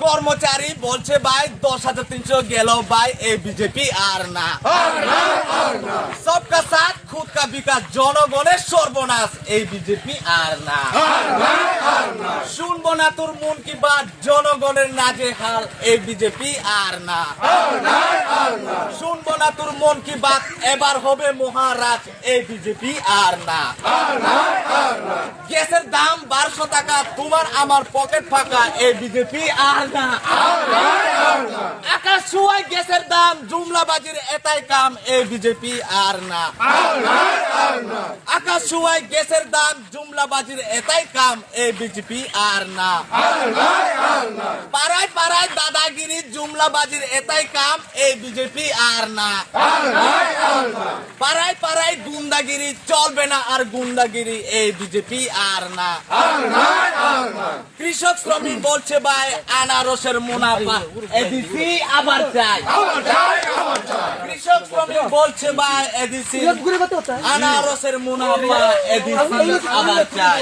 কর্মচারী বলছে ভাই 10,300 গেল ভাই এই বিজেপি আর না। সবকা সাথ খুদ কা বিকাশ, জনগণের সর্বনাশ এই বিজেপি আর না। শুনবো না তোর মন কি বাত, জনগণের নাজেহাল এই বিজেপি আর না। শুনবো না তোর মন কি বাত, এবার হবে মহারাজ এই বিজেপি আর না। গ্যাসের দাম 1200 টাকা, তোমার আমার পকেট ফাঁকা এই বিজেপি আর না। আকাশ ছুঁয়ায় গ্যাসের দাম, জুমলাবাজির এটাই কাম এই বিজেপি আর না। আকাশ ছুঁয়ায় গ্যাসের দাম, জুমলাবাজির এটাই কাম এই বিজেপি আর না। পাড়ায় পাড়ায় দাদাগিরি, জুমলাবাজির এটাই কাম এই বিজেপি আর না। পাড়ায় পাড়ায় গুন্ডাগিরি, চলবে না আর গুন্ডাগিরি এই বিজেপি আর না। কৃষক শ্রমিক বলছে ভাই আনারসের মুনাফা এডিসি আবার চাই। কৃষক শ্রমিক বলছে ভাই এডিসি আনারসের মুনাফা এডিসি আবার চাই।